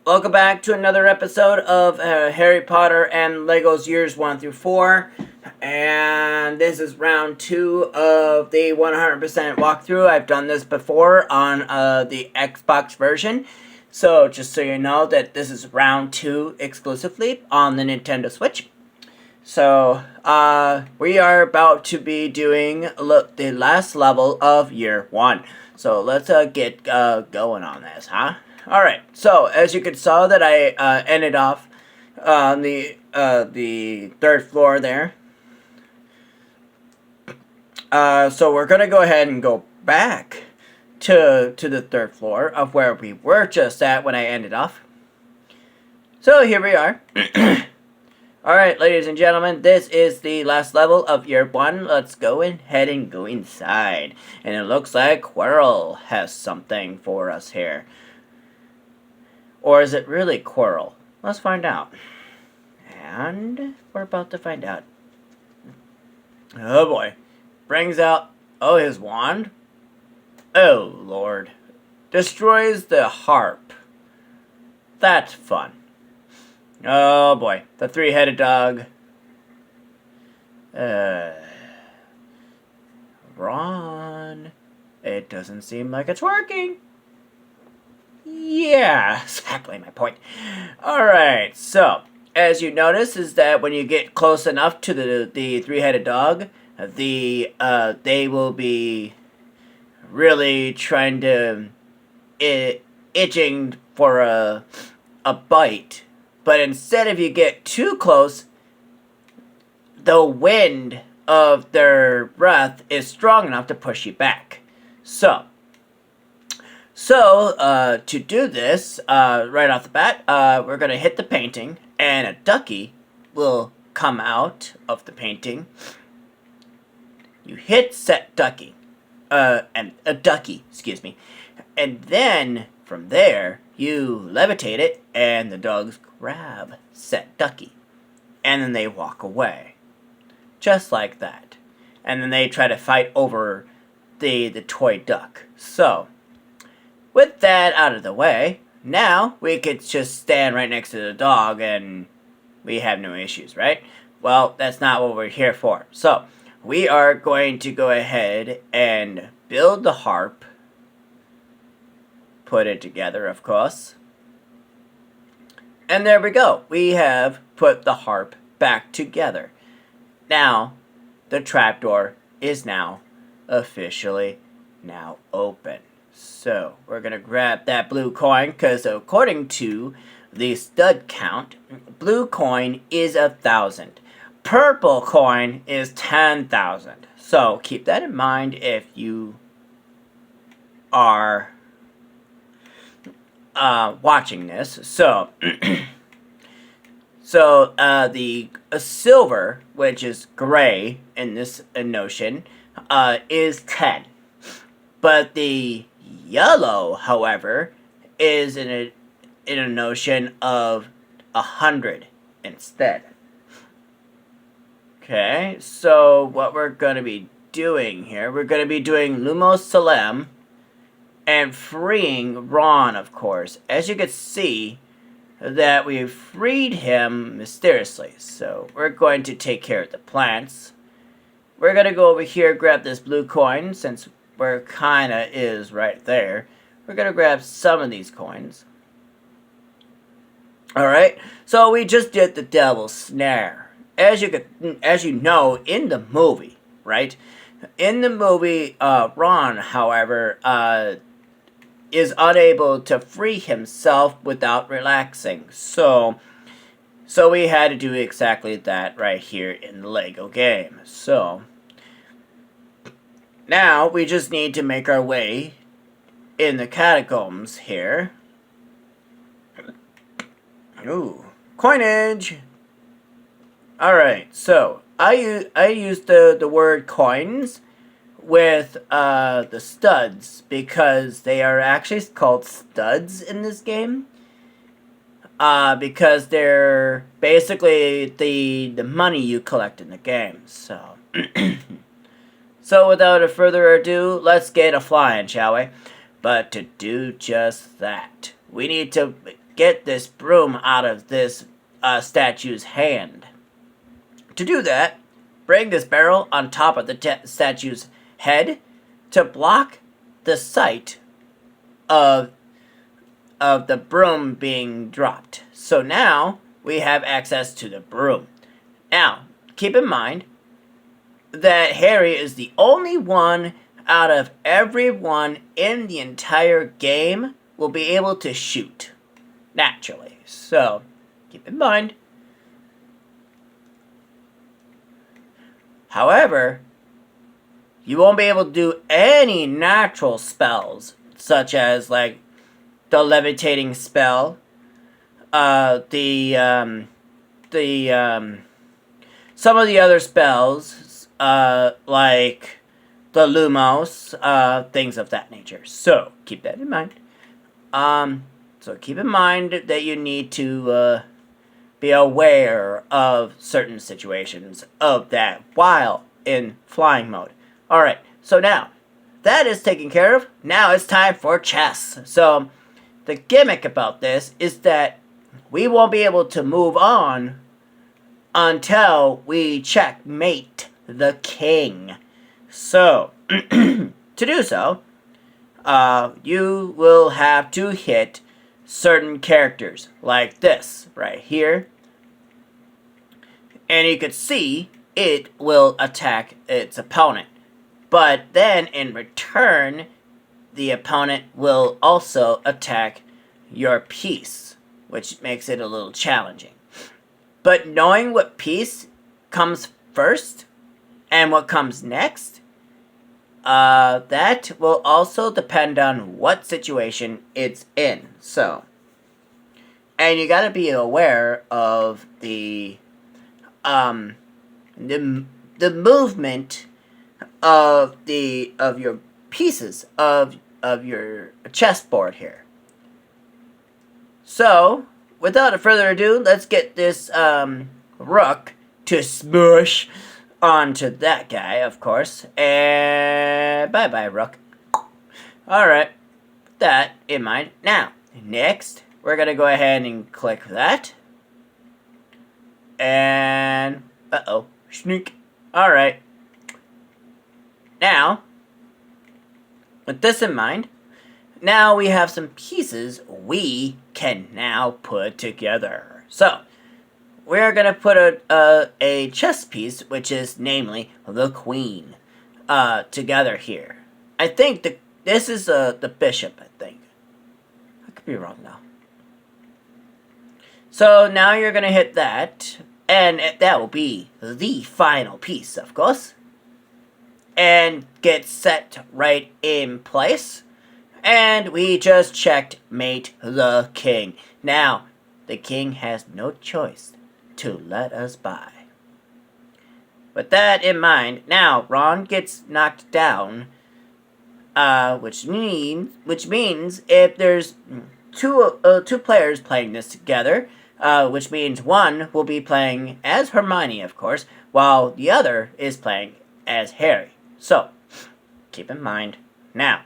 Welcome back to another episode of Harry Potter and Legos Years 1 through 4. And this is round 2 of the 100% walkthrough. I've done this before on the Xbox version. So just so you know that this is round 2 exclusively on the Nintendo Switch. So we are about to be doing the last level of Year 1. So let's get going on this, huh? Alright, so as you can saw that I ended off on the third floor there. So we're going to go ahead and go back to the third floor of where we were just at when I ended off. So here we are. Alright, ladies and gentlemen, this is the last level of Year 1. Let's go ahead and go inside. And it looks like Quirrell has something for us here. Or is it really Quirrell? Let's find out. And we're about to find out. Oh boy. Brings out, his wand. Oh lord. Destroys the harp. That's fun. Oh boy. The three-headed dog. Ron. It doesn't seem like it's working. Yeah, exactly my point. Alright, so, as you notice is that when you get close enough to the three-headed dog, they will be really trying to, itching for a bite. But instead if you get too close, the wind of their breath is strong enough to push you back. So, to do this, right off the bat, we're going to hit the painting, and a ducky will come out of the painting. You hit set ducky, and a ducky, excuse me. And then, from there, you levitate it, and the dogs grab set ducky. And then they walk away. Just like that. And then they try to fight over the toy duck. So, with that out of the way, now we could just stand right next to the dog and we have no issues, right? Well, that's not what we're here for. So, we are going to go ahead and build the harp. Put it together, of course. And there we go. We have put the harp back together. Now, the trapdoor is now officially now open. So, we're going to grab that blue coin, because according to the stud count, blue coin is 1,000. Purple coin is 10,000. So, keep that in mind if you are watching this. So, the silver, which is gray in this notion, is 10. But the yellow, however, is in a notion of 100 instead. Okay, so what we're going to be doing here, we're going to be doing Lumos Solem and freeing Ron, of course. As you can see, that we've freed him mysteriously. So we're going to take care of the plants. We're going to go over here, grab this blue coin, since where it kinda is right there. We're gonna grab some of these coins. Alright, so we just did the devil's snare. As you know, in the movie, right? In the movie, Ron, however, is unable to free himself without relaxing. So we had to do exactly that right here in the Lego game. So now, we just need to make our way in the catacombs here. Ooh, coinage! Alright, so, I used the word coins with the studs, because they are actually called studs in this game. Because they're basically the money you collect in the game, so... So without a further ado, let's get a flying, shall we? But to do just that, we need to get this broom out of this statue's hand. To do that, bring this barrel on top of the statue's head to block the sight of the broom being dropped. So now we have access to the broom. Now, keep in mind that Harry is the only one out of everyone in the entire game will be able to shoot naturally. So, keep in mind. However, you won't be able to do any natural spells, such as like the levitating spell, some of the other spells, like the Lumos, things of that nature. So keep that in mind. So keep in mind that you need to be aware of certain situations of that while in flying mode. Alright, so now that is taken care of. Now it's time for chess. So the gimmick about this is that we won't be able to move on until we checkmate the king. So, to do so, you will have to hit certain characters, like this, right here. And you can see it will attack its opponent. But then, in return, the opponent will also attack your piece, which makes it a little challenging. But knowing what piece comes first and what comes next, that will also depend on what situation it's in. So, and you gotta be aware of the movement of your pieces of your chessboard here. So, without further ado, let's get this rook to smush onto that guy, of course. And bye-bye, rook. Alright, with that in mind. Now, next, we're going to go ahead and click that. And, uh-oh, sneak. Alright. Now, with this in mind, now we have some pieces we can now put together. So, we're going to put a chess piece, which is namely the queen, together here. I think this is the bishop, I think. I could be wrong now. So now you're going to hit that, and that will be the final piece, of course. And get set right in place. And we just checkmate the king. Now, the king has no choice to let us by. With that in mind, now Ron gets knocked down, which means if there's two players playing this together, which means one will be playing as Hermione, of course, while the other is playing as Harry. So, keep in mind. Now,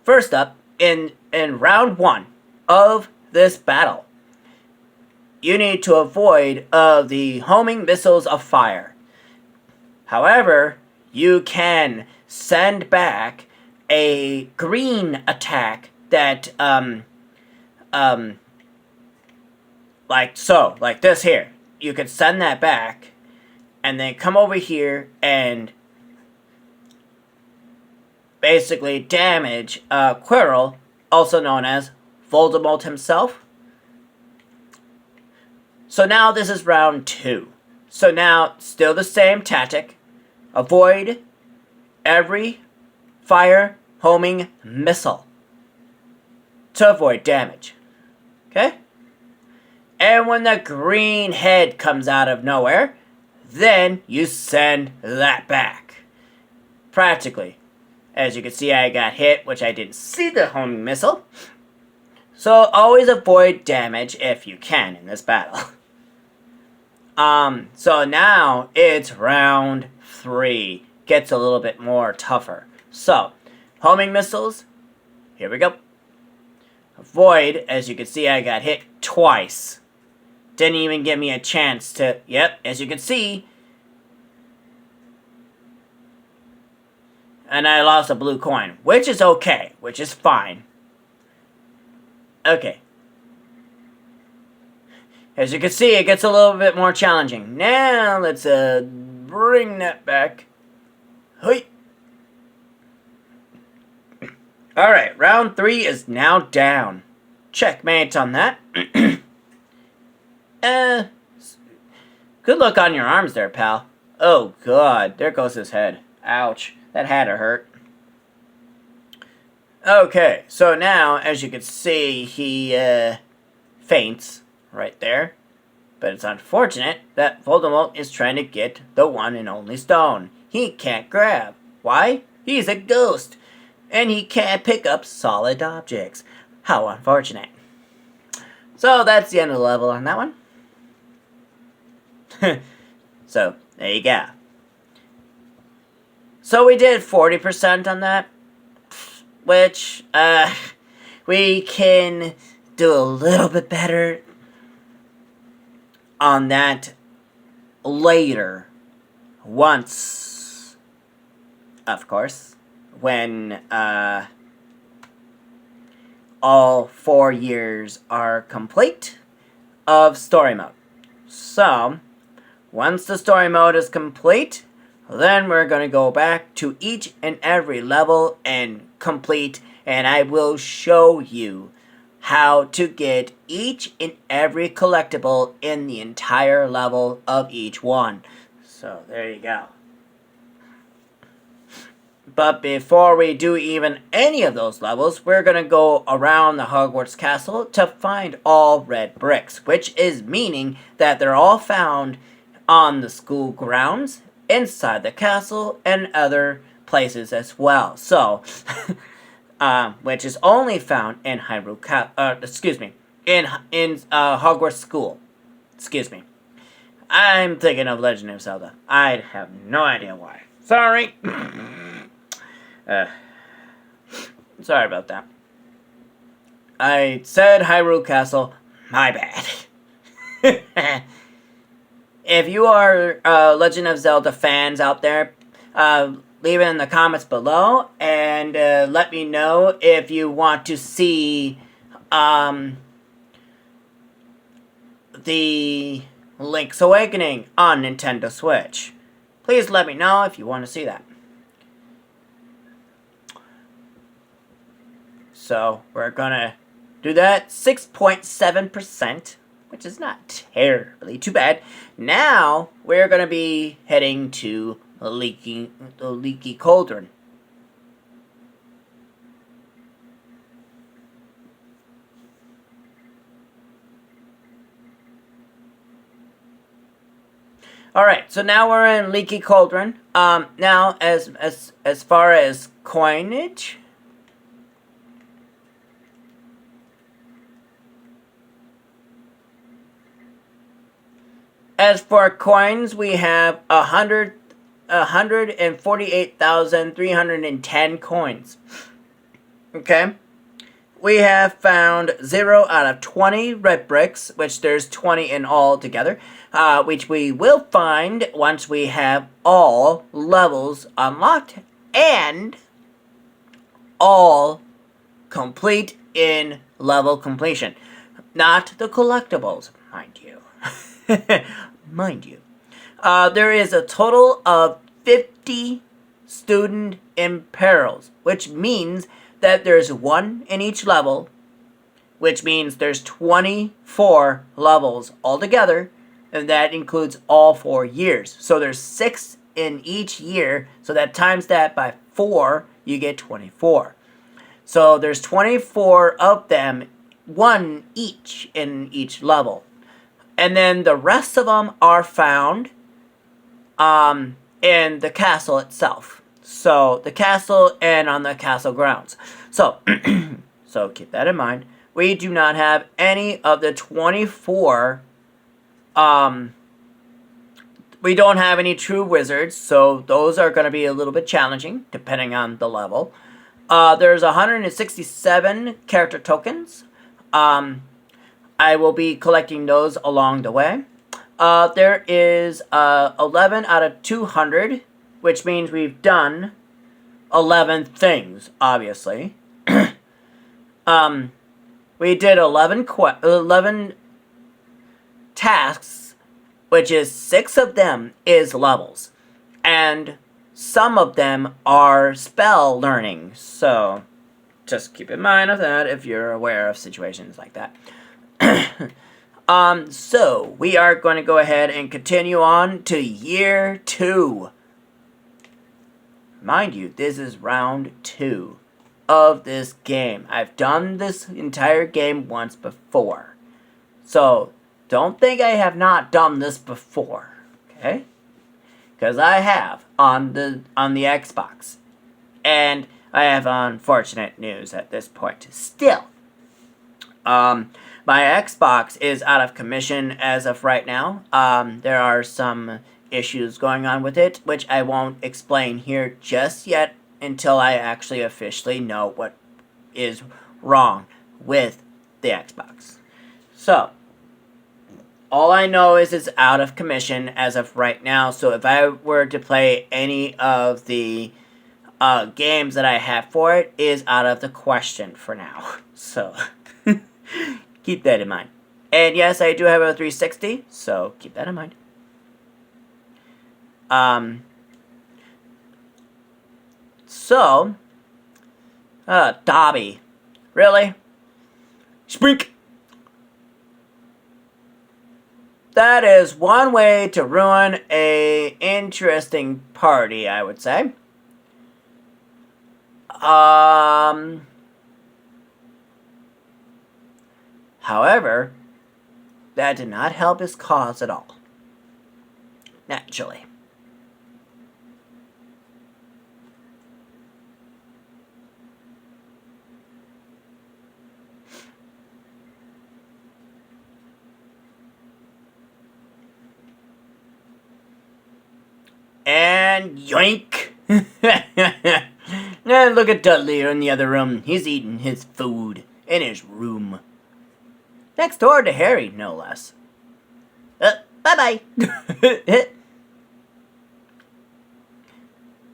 first up, in round 1 of this battle, you need to avoid the homing missiles of fire. However, you can send back a green attack that, like so, like this here. You can send that back, and then come over here and basically damage Quirrell, also known as Voldemort himself. So now this is round 2. So now, still the same tactic. Avoid every fire homing missile to avoid damage. Okay? And when the green head comes out of nowhere, then you send that back. Practically. As you can see, I got hit, which I didn't see the homing missile. So always avoid damage if you can in this battle. So now it's round 3. Gets a little bit more tougher. So, homing missiles. Here we go. Void, as you can see, I got hit twice. Didn't even give me a chance to... Yep, as you can see. And I lost a blue coin, which is okay, which is fine. Okay. As you can see, it gets a little bit more challenging. Now, let's bring that back. Hey. Alright, round 3 is now down. Checkmate on that. Good luck on your arms there, pal. Oh, God. There goes his head. Ouch. That had to hurt. Okay, so now, as you can see, he faints right there. But it's unfortunate that Voldemort is trying to get the one and only stone. He can't grab. Why? He's a ghost. And he can't pick up solid objects. How unfortunate. So that's the end of the level on that one. So, there you go. So we did 40% on that. Which, we can do a little bit better on that later. Once, of course, when, all 4 years are complete of story mode. So, once the story mode is complete, then we're going to go back to each and every level and complete, and I will show you how to get each and every collectible in the entire level of each one. So, there you go. But before we do even any of those levels, we're going to go around the Hogwarts Castle to find all red bricks, which is meaning that they're all found on the school grounds, inside the castle, and other places as well. So, which is only found in Hogwarts School. Excuse me. I'm thinking of Legend of Zelda. I have no idea why. Sorry. Sorry about that. I said Hyrule Castle. My bad. If you are Legend of Zelda fans out there, leave it in the comments below and let me know if you want to see the Link's Awakening on Nintendo Switch. Please let me know if you want to see that. So, we're gonna do that. 6.7%, which is not terribly too bad. Now, we're gonna be heading to the Leaky Cauldron. Alright, so now we're in Leaky Cauldron. Now, as far as coinage... As for coins, we have 148,310 coins. Okay? We have found 0 out of 20 red bricks, which there's 20 in all together, which we will find once we have all levels unlocked and all complete in level completion. Not the collectibles, mind you. Mind you. There is a total of 50 student imperils, which means that there's one in each level, which means there's 24 levels altogether, and that includes all 4 years. So there's 6 in each year, so that times that by 4, you get 24. So there's 24 of them, one each in each level. And then the rest of them are found in the castle itself. So, the castle and on the castle grounds. So, so keep that in mind. We do not have any of the 24, we don't have any true wizards, so those are going to be a little bit challenging, depending on the level. There's 167 character tokens. I will be collecting those along the way. There is 11 out of 200, which means we've done 11 things, obviously. We did 11 tasks, which is 6 of them is levels. And some of them are spell learning, so just keep in mind of that if you're aware of situations like that. So we are going to go ahead and continue on to year 2. Mind you, this is round 2 of this game. I've done this entire game once before, so don't think I have not done this before, okay? Because I have on the Xbox, and I have unfortunate news at this point. Still, my Xbox is out of commission as of right now. There are some issues going on with it, which I won't explain here just yet until I actually officially know what is wrong with the Xbox. So, all I know is it's out of commission as of right now, so if I were to play any of the games that I have for it, is out of the question for now. So, keep that in mind. And yes, I do have a 360, so keep that in mind. Dobby. Really? Sprink! That is one way to ruin a interesting party, I would say. However, that did not help his cause at all. Naturally. And yoink! And look at Dudley in the other room. He's eating his food in his room. Next door to Harry, no less. Bye-bye.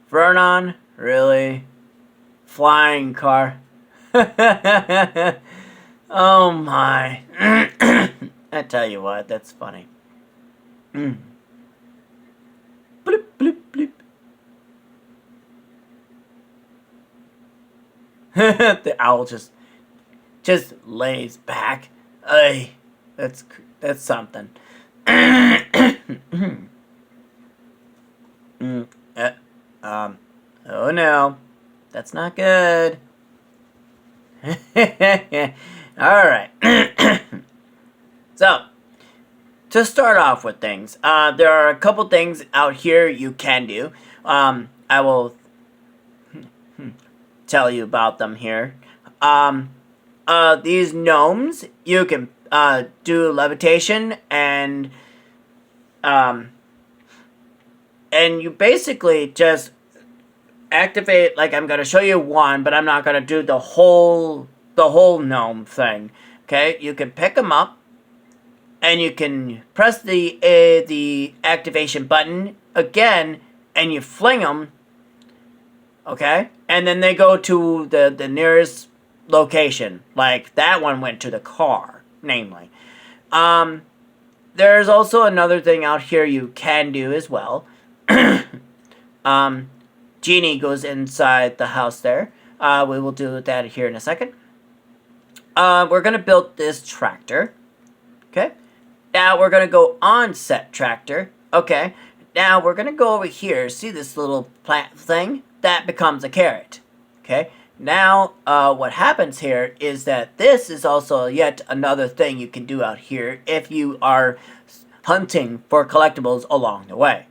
Vernon, really? Flying car. Oh my. I tell you what, that's funny. Bloop, bloop, bloop. The owl just lays back. Ay, that's something. Oh no, that's not good. Alright. So, to start off with things, there are a couple things out here you can do. I will tell you about them here. These gnomes, you can do levitation, and you basically just activate, like I'm going to show you one, but I'm not going to do the whole gnome thing. Okay, you can pick them up, and you can press the activation button again, and you fling them. Okay, and then they go to the nearest location. Like that one went to the car, namely. There's also another thing out here you can do as well. Genie goes inside the house there. We will do that here in a second. We're going to build this tractor. Okay. Now we're going to go on set tractor. Okay. Now we're going to go over here. See this little plant thing? That becomes a carrot. Okay. Now what happens here is that this is also yet another thing you can do out here if you are hunting for collectibles along the way.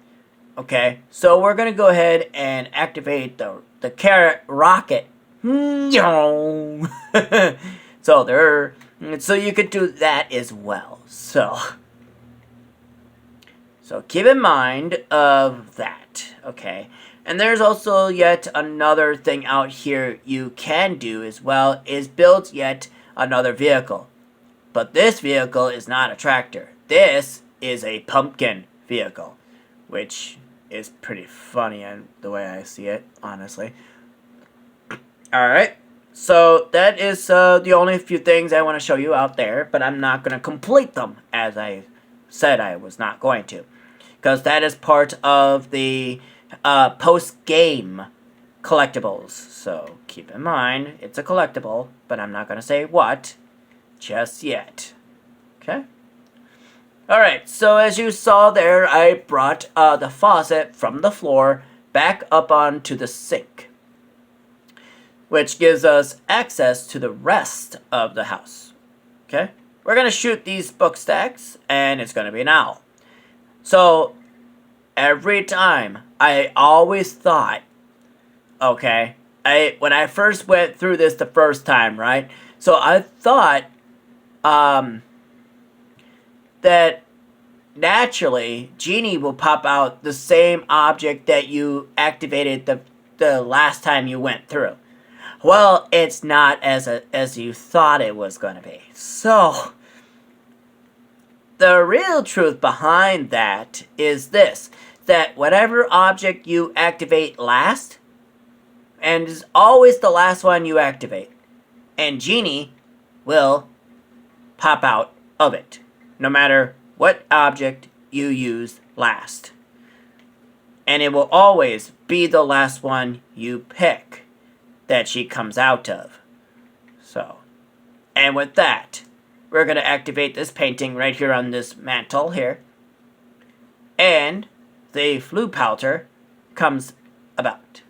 Okay, so we're going to go ahead and activate the carrot rocket. So you could do that as well. So keep in mind of that. Okay, And there's also yet another thing out here you can do as well, is build yet another vehicle. But this vehicle is not a tractor. This is a pumpkin vehicle, which is pretty funny in the way I see it, honestly. Alright, so that is the only few things I want to show you out there, but I'm not going to complete them as I said I was not going to. Because that is part of the post-game collectibles. So keep in mind, it's a collectible, but I'm not going to say what just yet. Okay? Alright, so as you saw there, I brought the faucet from the floor back up onto the sink, which gives us access to the rest of the house. Okay? We're going to shoot these book stacks, and it's going to be an owl. So, every time, I always thought, okay, when I first went through this the first time, right? So I thought that naturally, Genie will pop out the same object that you activated the last time you went through. Well, it's not as you thought it was going to be. So, the real truth behind that is this, that whatever object you activate last, and is always the last one you activate, and Genie will pop out of it, no matter what object you use last. And it will always be the last one you pick that she comes out of. So, and with that, we're going to activate this painting right here on this mantle here. And the flue pelter comes about.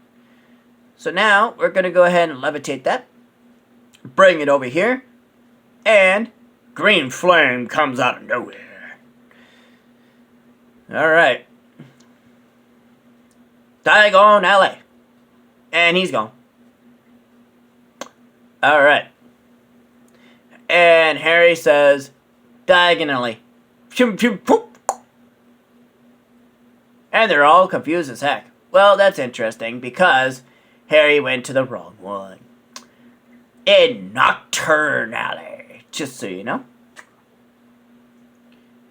So now, we're going to go ahead and levitate that. Bring it over here. And green flame comes out of nowhere. Alright. Diagon Alley. And he's gone. Alright. And Harry says, diagonally. And they're all confused as heck. Well, that's interesting, because Harry went to the wrong one. In Nocturne Alley. Just so you know.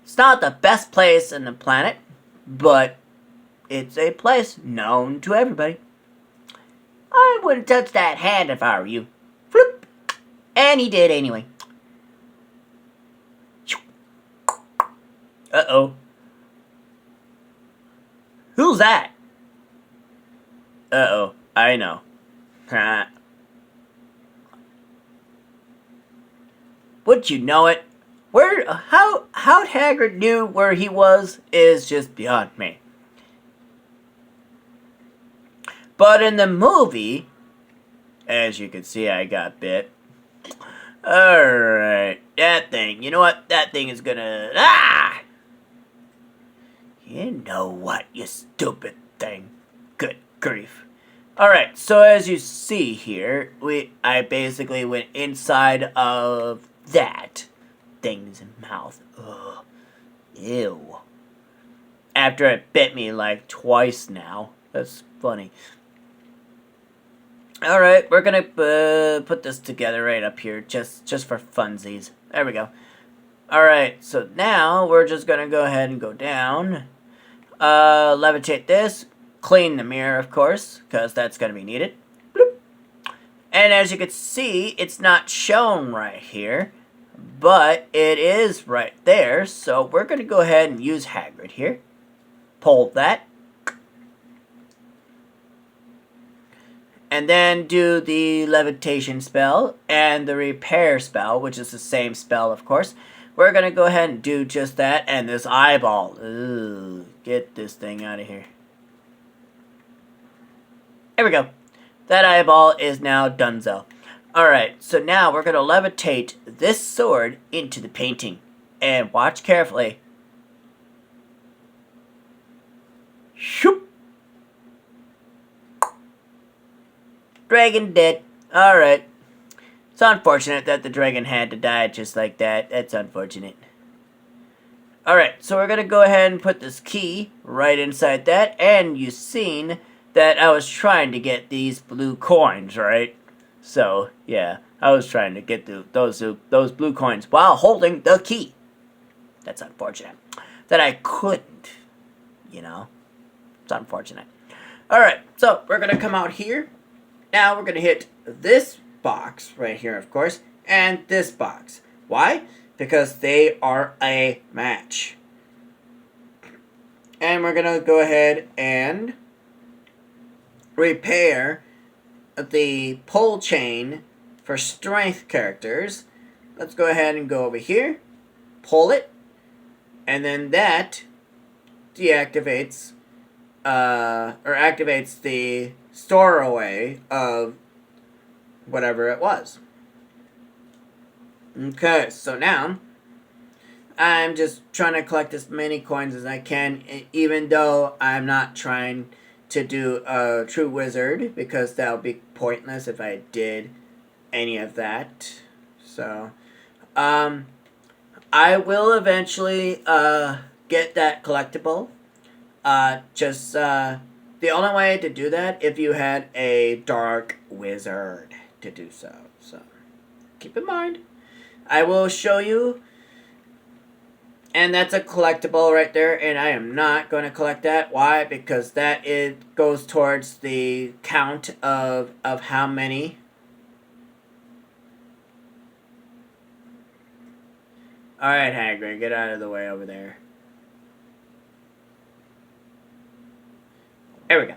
It's not the best place in the planet, but it's a place known to everybody. I wouldn't touch that hand if I were you. Floop. And he did anyway. Uh-oh. Who's that? Uh-oh. I know. Would you know it? How Hagrid knew where he was is just beyond me. But in the movie, as you can see, I got bit. Alright, that thing. You know what? That thing is gonna... Ah! You know what, you stupid thing. Good grief. Alright, so as you see here, I basically went inside of that thing's mouth. Ugh. Ew. After it bit me like twice now. That's funny. Alright, we're gonna put this together right up here, just for funsies. There we go. Alright, so now we're just gonna go ahead and go down. Levitate this. Clean the mirror, of course, because that's gonna be needed. Bloop. And as you can see, it's not shown right here, but it is right there, so we're gonna go ahead and use Hagrid here. Pull that. And then do the levitation spell and the repair spell, which is the same spell, of course. We're going to go ahead and do just that. And this eyeball. Ugh, get this thing out of here. There we go. That eyeball is now donezo. Alright, so now we're going to levitate this sword into the painting. And watch carefully. Shoop. Dragon dead. Alright. It's unfortunate that the dragon had to die just like that. That's unfortunate. Alright, so we're going to go ahead and put this key right inside that. And you've seen that I was trying to get these blue coins, right? So, yeah, I was trying to get those blue coins while holding the key. That's unfortunate. That I couldn't, you know. It's unfortunate. Alright, so we're going to come out here. Now we're going to hit this box right here, of course, and this box. Why? Because they are a match. And we're going to go ahead and repair the pole chain for strength characters. Let's go ahead and go over here, pull it, and then that deactivates or activates the store away of whatever it was. Okay, so now I'm just trying to collect as many coins as I can, even though I'm not trying to do a true wizard, because that would be pointless if I did any of that. So, I will eventually get that collectible. The only way to do that if you had a dark wizard to do so. So, keep in mind. I will show you. And that's a collectible right there, and I am not going to collect that. Why? Because that goes towards the count of how many. Alright, Hagrid, get out of the way over there. There we go.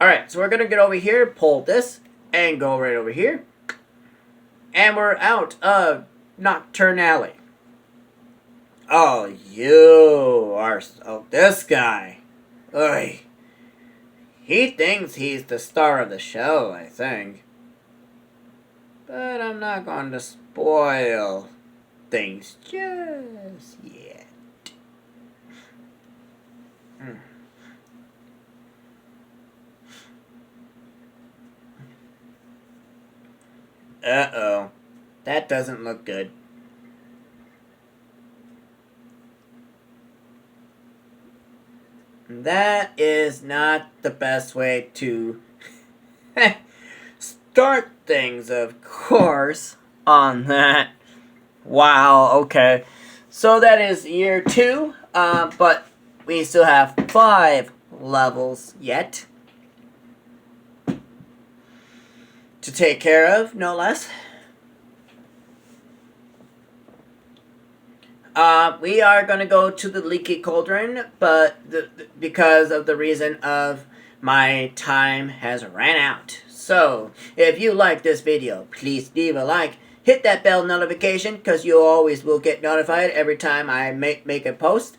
Alright, so we're going to get over here, pull this, and go right over here. And we're out of Nocturne Alley. Oh, you are... Oh, this guy. Oy. He thinks he's the star of the show, I think. But I'm not going to spoil things just yet. Uh-oh. That doesn't look good. That is not the best way to start things, of course, on that. Wow, okay. So that is year 2, but we still have 5 levels yet to take care of, no less. We are going to go to the Leaky Cauldron, but because of the reason of my time has ran out. So, if you like this video, please leave a like, hit that bell notification, because you always will get notified every time I make a post.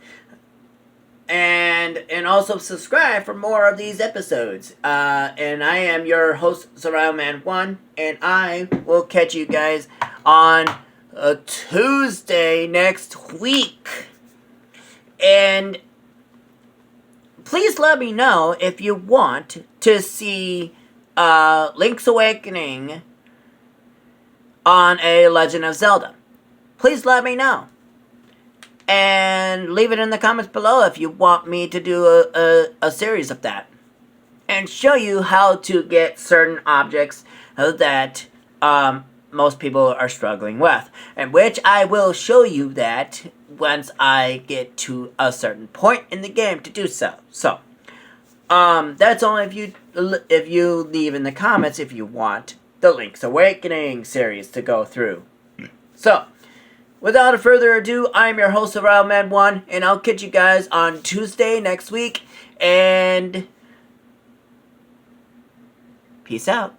And also subscribe for more of these episodes. And I am your host, Surroundman1, and I will catch you guys on a Tuesday next week. And please let me know if you want to see Link's Awakening on a Legend of Zelda. Please let me know. And leave it in the comments below if you want me to do a series of that. And show you how to get certain objects that most people are struggling with, and which I will show you that once I get to a certain point in the game to do so. So, that's only if you leave in the comments if you want the Link's Awakening series to go through. So, without further ado, I'm your host, Surroundman1, and I'll catch you guys on Tuesday next week, and peace out.